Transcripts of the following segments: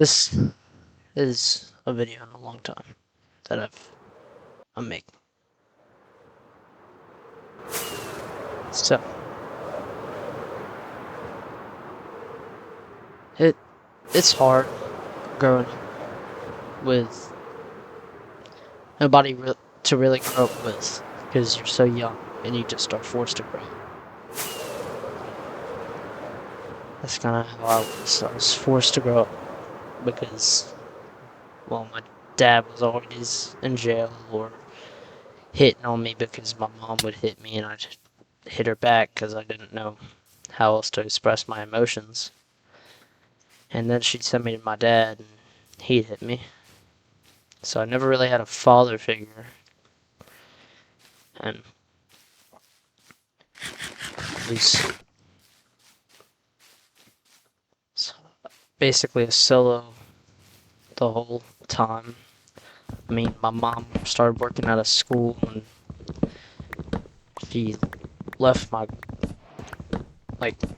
This is a video in a long time that I'm making. So it it's hard growing up with nobody to really grow up with because you're so young and you just are forced to grow. That's kind of how I was. I was forced to grow up because, well, my dad was always in jail or hitting on me because my mom would hit me and I'd hit her back because I didn't know how else to express my emotions. And then she'd send me to my dad and he'd hit me. So I never really had a father figure. And I was basically a solo the whole time. I mean, my mom started working at a school and she left my,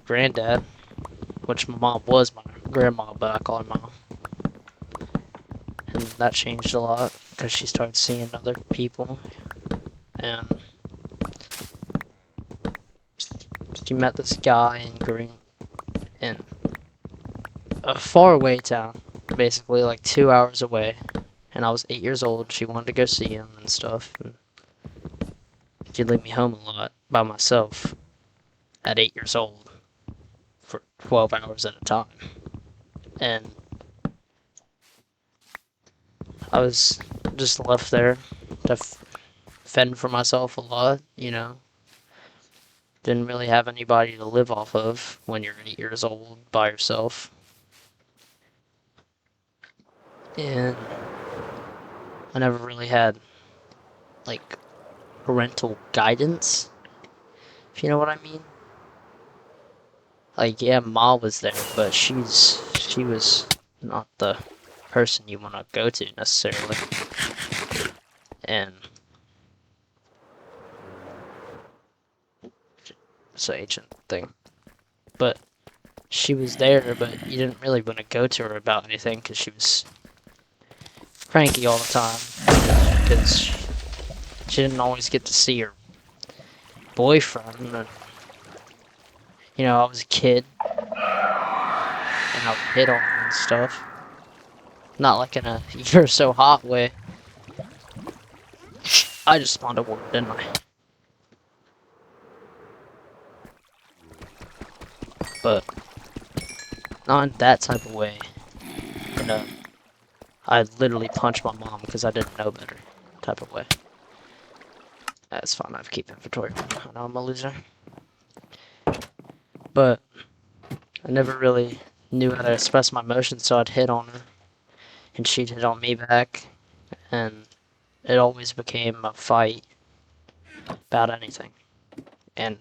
granddad, which my mom was my grandma, but I call her mom. And that changed a lot because she started seeing other people. And she met this guy in a faraway town, basically like 2 hours away. And I was 8 years old. She wanted to go see him and stuff. And she'd leave me home a lot by myself at 8 years old for 12 hours at a time. And I was just left there to fend for myself a lot, you know. Didn't really have anybody to live off of when you're 8 years old by yourself. And I never really had, like, parental guidance, if you know what I mean. Like, yeah, Ma was there, but she was not the person you want to go to necessarily. And it's an ancient thing. But she was there, but you didn't really want to go to her about anything because she was cranky all the time. Because she didn't always get to see her boyfriend. And, you know, I was a kid and I would hit on her and stuff. Not like in a you're so hot way. I just spawned a word, didn't I? But not in that type of way. In a I literally punched my mom because I didn't know better type of way. That's fine, I have to keep inventory. I know I'm a loser. But I never really knew how to express my emotions, so I'd hit on her. And she'd hit on me back. And it always became a fight about anything. And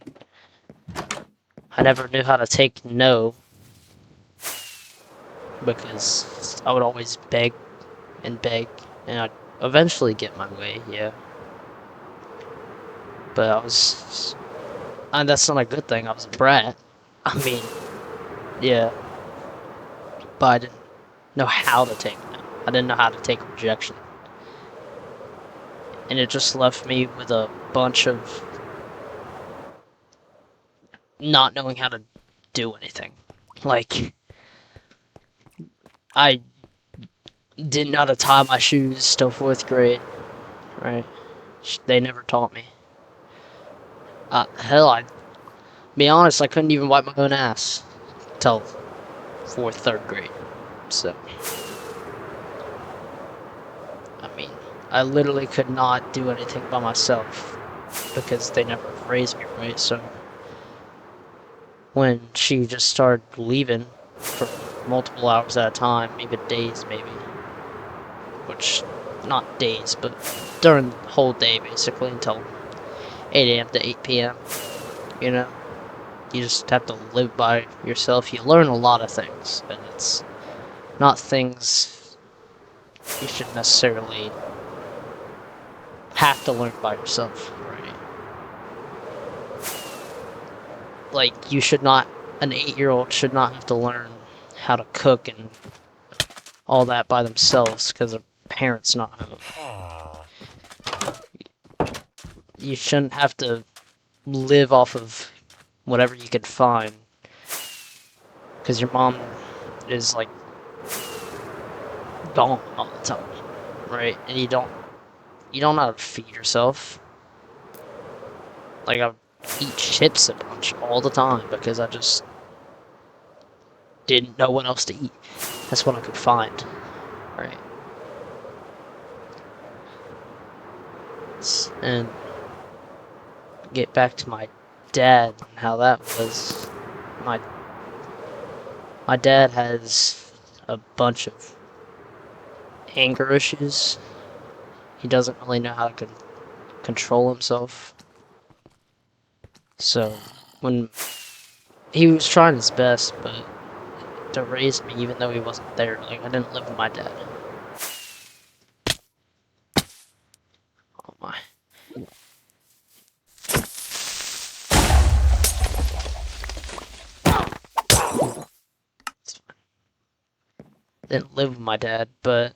I never knew how to take no because I would always beg and beg, and I'd eventually get my way, yeah. But and that's not a good thing, I was a brat. I mean, yeah. But I didn't know how to take no. I didn't know how to take rejection. And it just left me with a bunch of not knowing how to do anything. Like, I didn't know how to tie my shoes till 4th grade, right? They never taught me. Hell, I'd be honest, I couldn't even wipe my own ass till 4th, 3rd grade. So, I mean, I literally could not do anything by myself because they never raised me right. So, when she just started leaving for multiple hours at a time, even days maybe, which, not days, but during the whole day basically until 8 a.m. to 8 p.m., you know? You just have to live by yourself. You learn a lot of things, and it's not things you should necessarily have to learn by yourself, right? Like, you should not, an 8-year-old should not have to learn how to cook and all that by themselves because their parents not home. You shouldn't have to live off of whatever you can find because your mom is like gone all the time, right? And you don't know how to feed yourself. Like, I eat chips a bunch all the time because I just didn't know what else to eat. That's what I could find, right? And get back to my dad and how that was. My dad has a bunch of anger issues. He doesn't really know how to control himself. So, when he was trying his best, but to raise me, even though he wasn't there, like, I didn't live with my dad. Oh my. Didn't live with my dad, but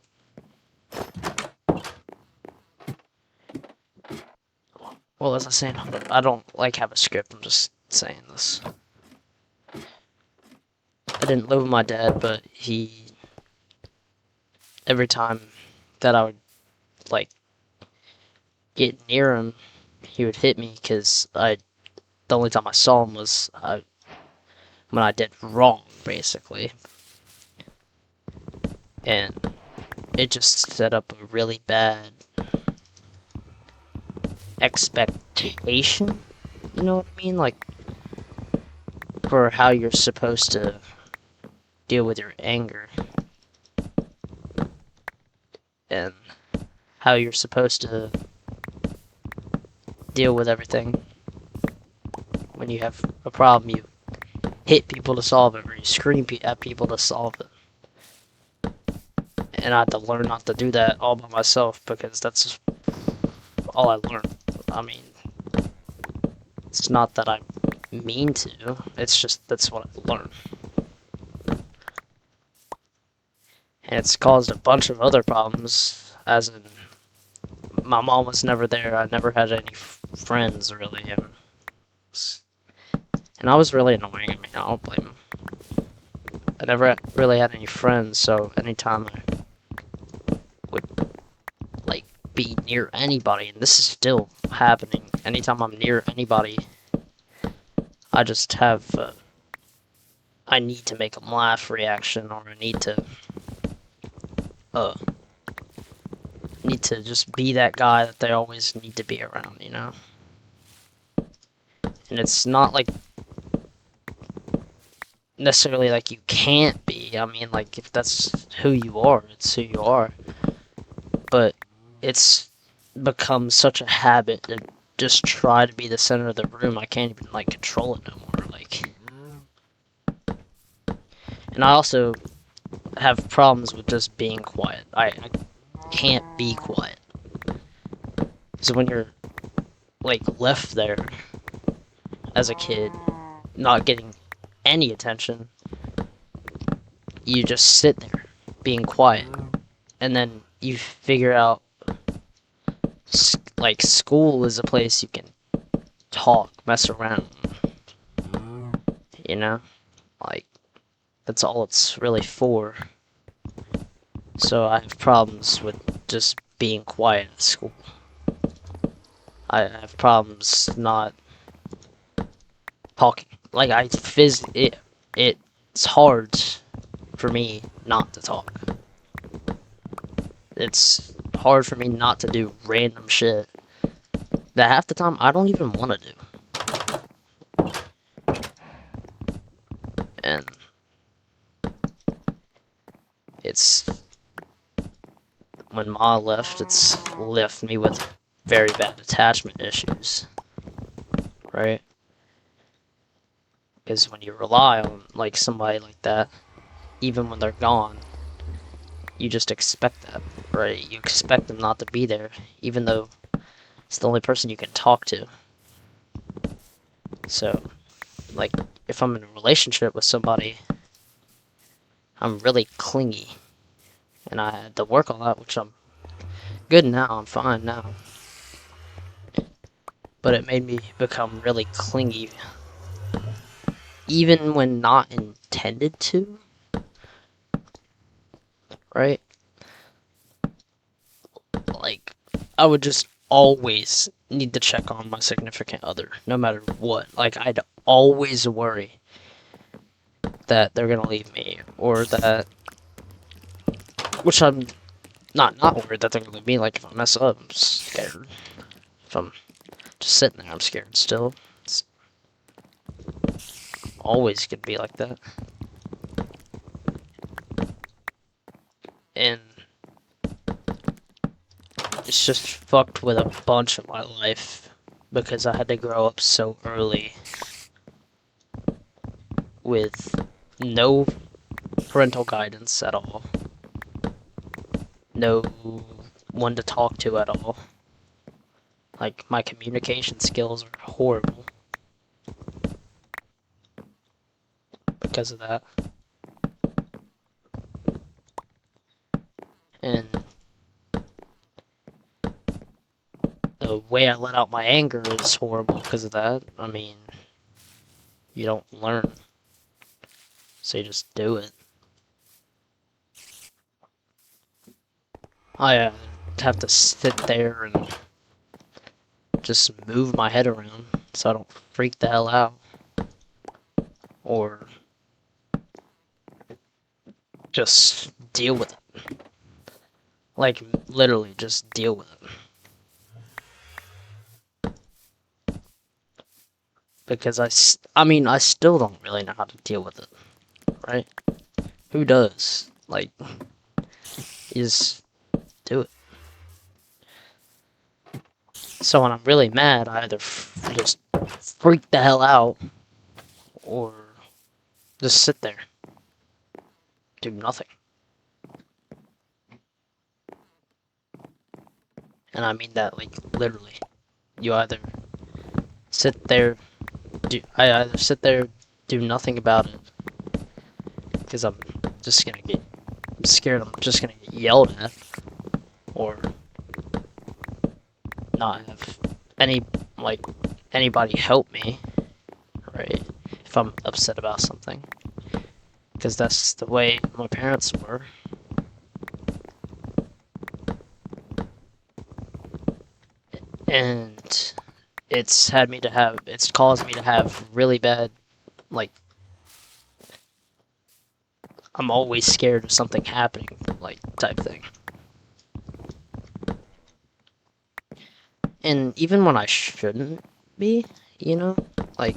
well, as I was saying, I don't like have a script. I'm just saying this. I didn't live with my dad, but every time that I would like get near him, he would hit me because the only time I saw him was when I did wrong, basically, and it just set up a really bad expectation, you know what I mean? Like, for how you're supposed to deal with your anger. And how you're supposed to deal with everything. When you have a problem, you hit people to solve it, or you scream at people to solve it. And I had to learn not to do that all by myself, because that's all I learned. I mean, it's not that I mean to, it's just that's what I learned. And it's caused a bunch of other problems, as in, my mom was never there, I never had any friends, really, and I was really annoying. I mean, I don't blame him. I never really had any friends, so anytime I would, like, be near anybody, and this is still happening, anytime I'm near anybody, I just have, I need to make them laugh reaction, or I need to just be that guy that they always need to be around, you know? And it's not like necessarily like you can't be. I mean, like, if that's who you are, it's who you are. But it's become such a habit to just try to be the center of the room. I can't even, like, control it no more. Like, and I also have problems with just being quiet. I can't be quiet. So when you're, like, left there as a kid, not getting any attention, you just sit there being quiet, and then you figure out, like, school is a place you can talk, mess around, you know? Like, that's all it's really for. So I have problems with just being quiet at school. I have problems not talking. Like, it's hard for me not to talk. It's hard for me not to do random shit that half the time I don't even want to do. And it's, when Ma left, it's left me with very bad attachment issues, right? Because when you rely on, like, somebody like that, even when they're gone, you just expect that, right? You expect them not to be there, even though it's the only person you can talk to. So, like, if I'm in a relationship with somebody, I'm really clingy, and I had to work on that, which I'm good now. I'm fine now. But it made me become really clingy, even when not intended to, right? Like, I would just always need to check on my significant other, no matter what. Like, I'd always worry that they're gonna leave me, or that, which I'm not worried that they're gonna leave me. Like, if I mess up, I'm scared. If I'm just sitting there, I'm scared still. It's always gonna be like that. And it's just fucked with a bunch of my life because I had to grow up so early with no parental guidance at all, no one to talk to at all. Like, my communication skills are horrible because of that. And the way I let out my anger is horrible because of that. I mean, you don't learn, so you just do it. I have to sit there and just move my head around so I don't freak the hell out. Or just deal with it. Like, literally, just deal with it. Because I mean, I still don't really know how to deal with it, right? Who does? Like, you just do it. So when I'm really mad, I either just freak the hell out, or just sit there, do nothing. And I mean that, like, literally. You either sit there, I either sit there, do nothing about it, because I'm scared I'm just gonna get yelled at, or not have any, like, anybody help me, right? If I'm upset about something. Because that's the way my parents were. And it's caused me to have really bad, like, I'm always scared of something happening, like, type thing. And even when I shouldn't be, you know, like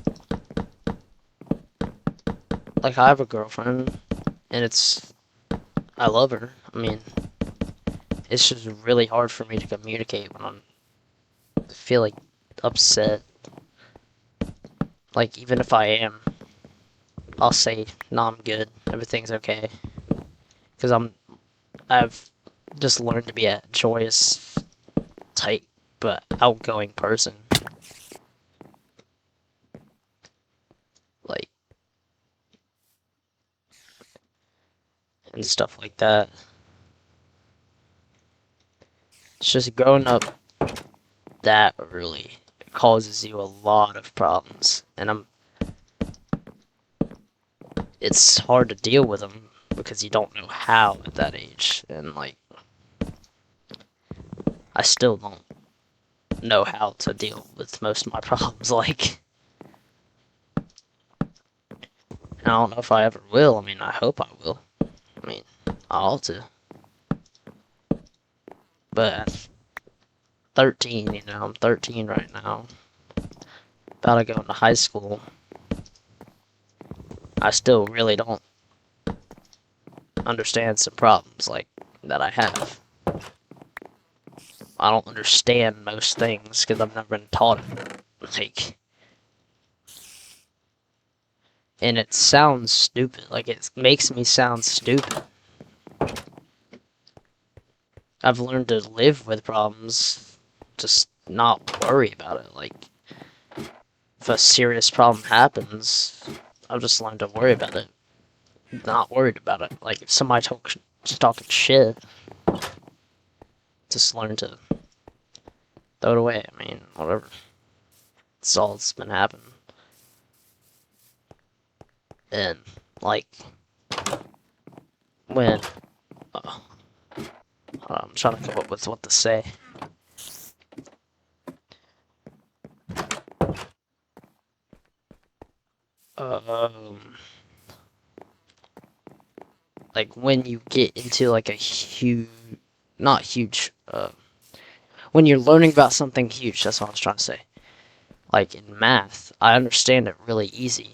I have a girlfriend, and I love her. I mean, it's just really hard for me to communicate when I'm feeling upset. Like, even if I am, I'll say, "No, I'm good. Everything's okay." Because I've just learned to be a joyous, tight, but outgoing person. Like, and stuff like that. It's just growing up that early causes you a lot of problems, and it's hard to deal with them because you don't know how at that age, and, like, I still don't know how to deal with most of my problems. Like, I don't know if I ever will. I mean, I hope I will. I mean, I ought to. But at 13, I'm 13 right now, about to go into high school. I still really don't understand some problems, like, that I have. I don't understand most things because I've never been taught it. Like, and it sounds stupid. Like, it makes me sound stupid. I've learned to live with problems, just not worry about it. Like, if a serious problem happens, I've just learned to worry about it, not worried about it. Like, if somebody just talking shit. Just learn to throw it away. I mean, whatever. That's all that's been happening. And, like, when... I'm trying to come up with what to say. Like, when you get into, like, a huge... Not huge, when you're learning about something huge, that's what I was trying to say. Like, in math, I understand it really easy.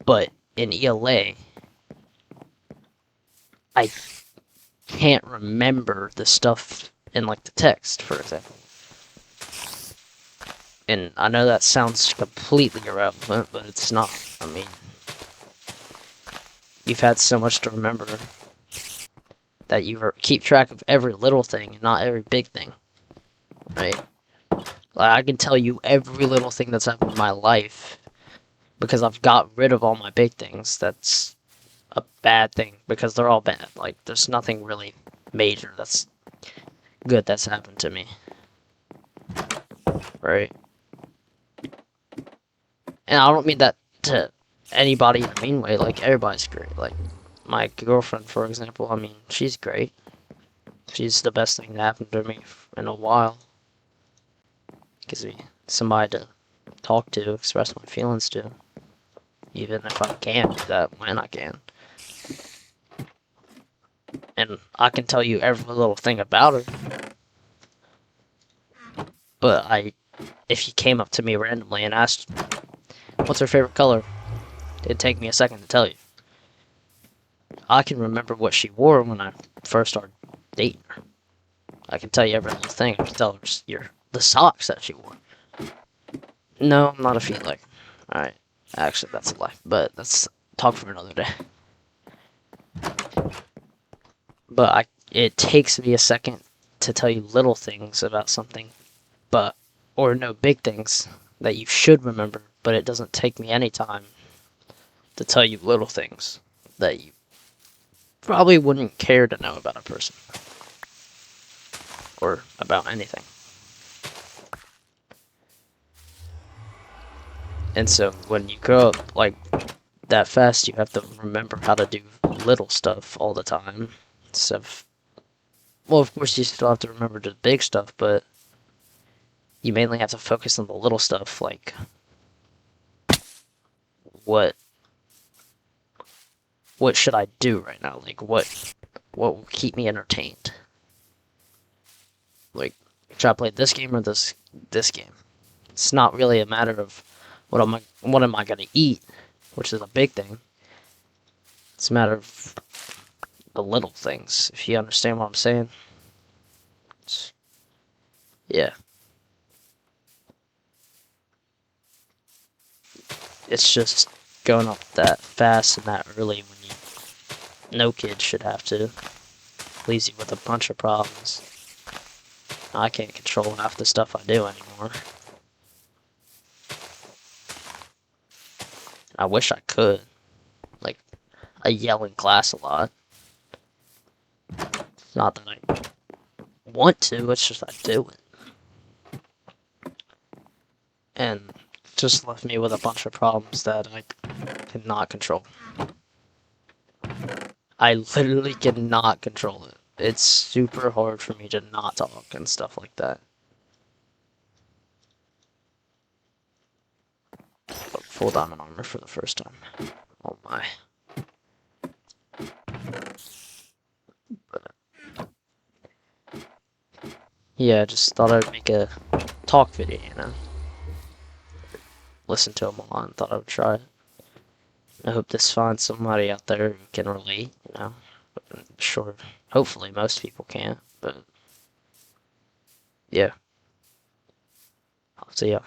But in ELA, I can't remember the stuff in, like, the text, for example. And I know that sounds completely irrelevant, but it's not. I mean, you've had so much to remember that you keep track of every little thing and not every big thing, right? Like, I can tell you every little thing that's happened in my life because I've got rid of all my big things. That's a bad thing because they're all bad. Like, there's nothing really major that's good that's happened to me, right? And I don't mean that to anybody in a mean way. Like, everybody's great. Like, my girlfriend, for example, I mean, she's great. She's the best thing that happened to me in a while. Gives me somebody to talk to, express my feelings to. Even if I can't do that when I can. And I can tell you every little thing about her. But if you came up to me randomly and asked, what's her favorite color? It'd take me a second to tell you. I can remember what she wore when I first started dating her. I can tell you every little thing. I can tell her the socks that she wore. No, I'm not a feet like. Alright. Actually, that's a lie. But that's talk for another day. But it takes me a second to tell you little things about something. Or no, big things that you should remember. But it doesn't take me any time to tell you little things that you probably wouldn't care to know about a person. Or about anything. And so when you grow up like that fast, you have to remember how to do little stuff all the time. Well, of course you still have to remember the big stuff, but you mainly have to focus on the little stuff, like what should I do right now? Like what will keep me entertained? Like, should I play this game or this game? It's not really a matter of what am I gonna eat, which is a big thing. It's a matter of the little things, if you understand what I'm saying. Yeah. It's just going up that fast and that early when no kid should have to. Leaves you with a bunch of problems. I can't control half the stuff I do anymore. I wish I could. Like, I yell in class a lot. It's not that I want to, it's just I do it. And it just left me with a bunch of problems that I cannot control. I literally cannot control it. It's super hard for me to not talk and stuff like that. Full diamond armor for the first time. Oh my. But, yeah, I just thought I'd make a talk video, you know? Listen to them a lot and thought I would try it. I hope this finds somebody out there who can relate, you know? But I'm sure, hopefully most people can't, but yeah. I'll see ya.